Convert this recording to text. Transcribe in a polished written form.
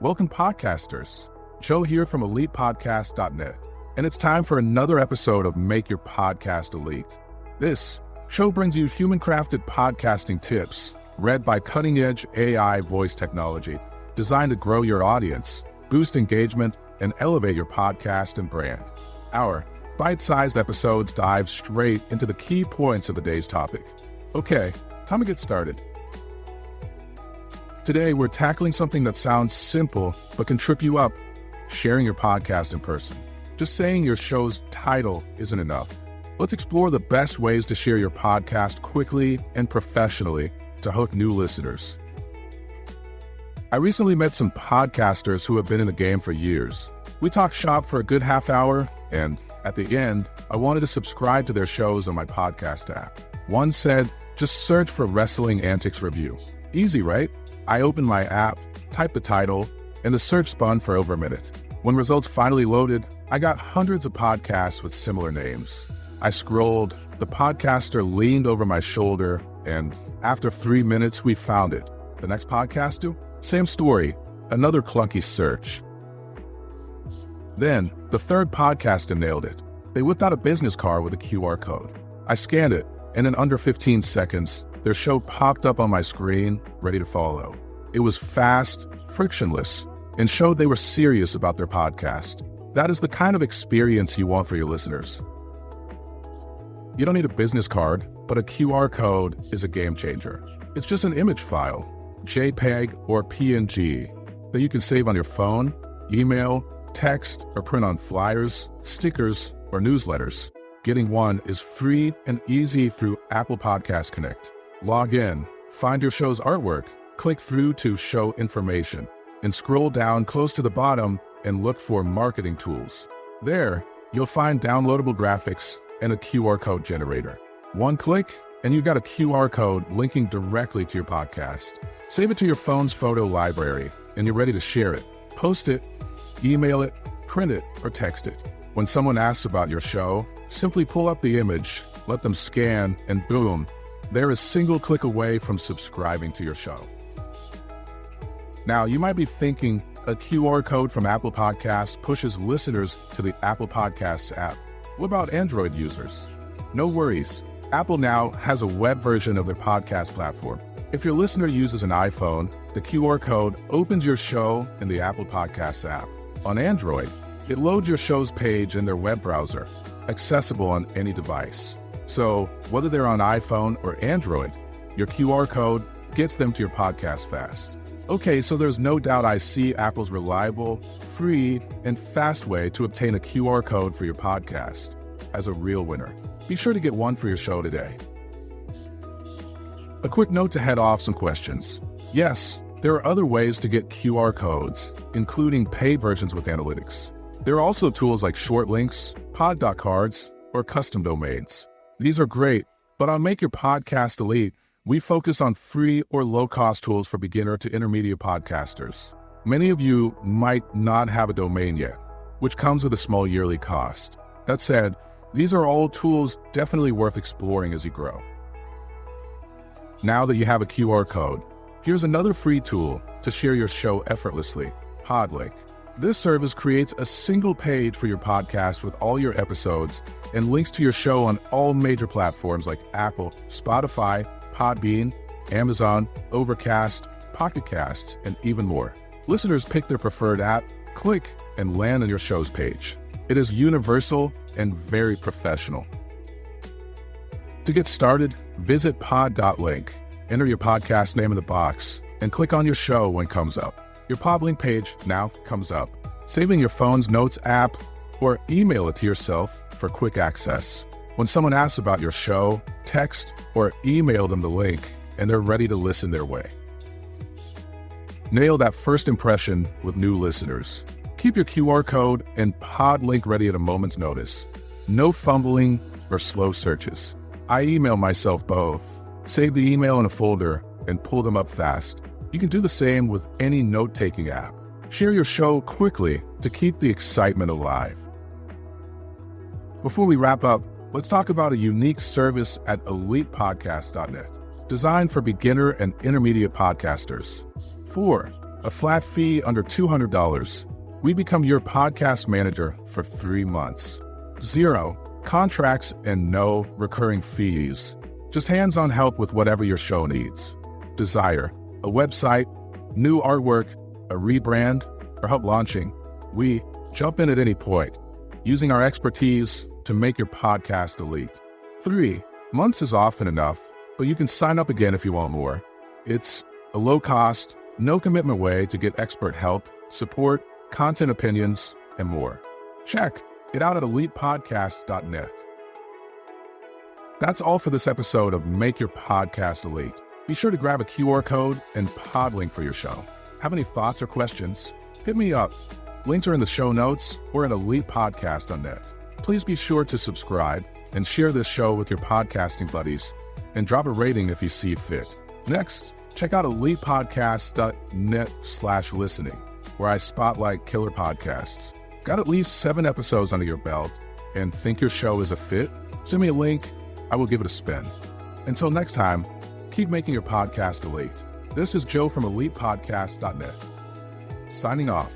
Welcome, podcasters. Joe here from ElitePodcasts-dot-net, and it's time for another episode of Make Your Podcast Elite. This show brings you human-crafted podcasting tips read by cutting-edge AI voice technology designed to grow your audience, boost engagement, and elevate your podcast and brand. Our bite-sized episodes dive straight into the key points of the day's topic. Okay, time to get started. Today, we're tackling something that sounds simple but can trip you up: sharing your podcast in person. Just saying your show's title isn't enough. Let's explore the best ways to share your podcast quickly and professionally to hook new listeners. I recently met some podcasters who have been in the game for years. We talked shop for a good half hour, and at the end, I wanted to subscribe to their shows on my podcast app. One said, just search for Wrestling Antics Review. Easy, right? I opened my app, typed the title, and the search spun for over a minute. When results finally loaded, I got hundreds of podcasts with similar names. I scrolled, the podcaster leaned over my shoulder, and after 3 minutes, we found it. The next podcast do? Same story, another clunky search. Then, the third podcaster nailed it. They whipped out a business card with a QR code. I scanned it, and in under 15 seconds, their show popped up on my screen, ready to follow. It was fast, frictionless, and showed they were serious about their podcast. That is the kind of experience you want for your listeners. You don't need a business card, but a QR code is a game changer. It's just an image file, JPEG or PNG, that you can save on your phone, email, text, or print on flyers, stickers, or newsletters. Getting one is free and easy through Apple Podcast Connect. Log in, find your show's artwork, click through to show information, and scroll down close to the bottom and look for marketing tools. There, you'll find downloadable graphics and a QR code generator. One click, and you've got a QR code linking directly to your podcast. Save it to your phone's photo library, and you're ready to share it. Post it, email it, print it, or text it. When someone asks about your show, simply pull up the image, let them scan, and boom, they're a single click away from subscribing to your show. Now, you might be thinking a QR code from Apple Podcasts pushes listeners to the Apple Podcasts app. What about Android users? No worries. Apple now has a web version of their podcast platform. If your listener uses an iPhone, the QR code opens your show in the Apple Podcasts app. On Android, it loads your show's page in their web browser, accessible on any device. So, whether they're on iPhone or Android, your QR code gets them to your podcast fast. Okay, so there's no doubt I see Apple's reliable, free, and fast way to obtain a QR code for your podcast as a real winner. Be sure to get one for your show today. A quick note to head off some questions. Yes, there are other ways to get QR codes, including paid versions with analytics. There are also tools like short links, pod.cards, or custom domains. These are great, but on Make Your Podcast Elite, we focus on free or low-cost tools for beginner to intermediate podcasters. Many of you might not have a domain yet, which comes with a small yearly cost. That said, these are all tools definitely worth exploring as you grow. Now that you have a QR code, here's another free tool to share your show effortlessly: Podlink. This service creates a single page for your podcast with all your episodes and links to your show on all major platforms like Apple, Spotify, Podbean, Amazon, Overcast, Pocket Casts, and even more. Listeners pick their preferred app, click, and land on your show's page. It is universal and very professional. To get started, visit pod.link, enter your podcast name in the box, and click on your show when it comes up. Your Podlink page now comes up. Save in your phone's Notes app or email it to yourself for quick access. When someone asks about your show, text or email them the link, and they're ready to listen their way. Nail that first impression with new listeners. Keep your QR code and Podlink ready at a moment's notice. No fumbling or slow searches. I email myself both. Save the email in a folder and pull them up fast. You can do the same with any note-taking app. Share your show quickly to keep the excitement alive. Before we wrap up, let's talk about a unique service at ElitePodcasts-dot-net, designed for beginner and intermediate podcasters. For A flat fee under $200. We become your podcast manager for 3 months. 0 contracts and no recurring fees. Just hands-on help with whatever your show needs. Desire a website, new artwork, a rebrand, or help launching? We jump in at any point, using our expertise to make your podcast elite. 3 months is often enough, but you can sign up again if you want more. It's a low-cost, no-commitment way to get expert help, support, content opinions, and more. Check it out at ElitePodcasts-dot-net. That's all for this episode of Make Your Podcast Elite. Be sure to grab a QR code and pod link for your show. Have any thoughts or questions? Hit me up. Links are in the show notes or at ElitePodcast-dot-net. Please be sure to subscribe and share this show with your podcasting buddies, and drop a rating if you see fit. Next, check out ElitePodcast-dot-net/listening, where I spotlight killer podcasts. Got at least 7 episodes under your belt and think your show is a fit? Send me a link. I will give it a spin. Until next time, keep making your podcast elite. This is Joe from ElitePodcasts.net, signing off.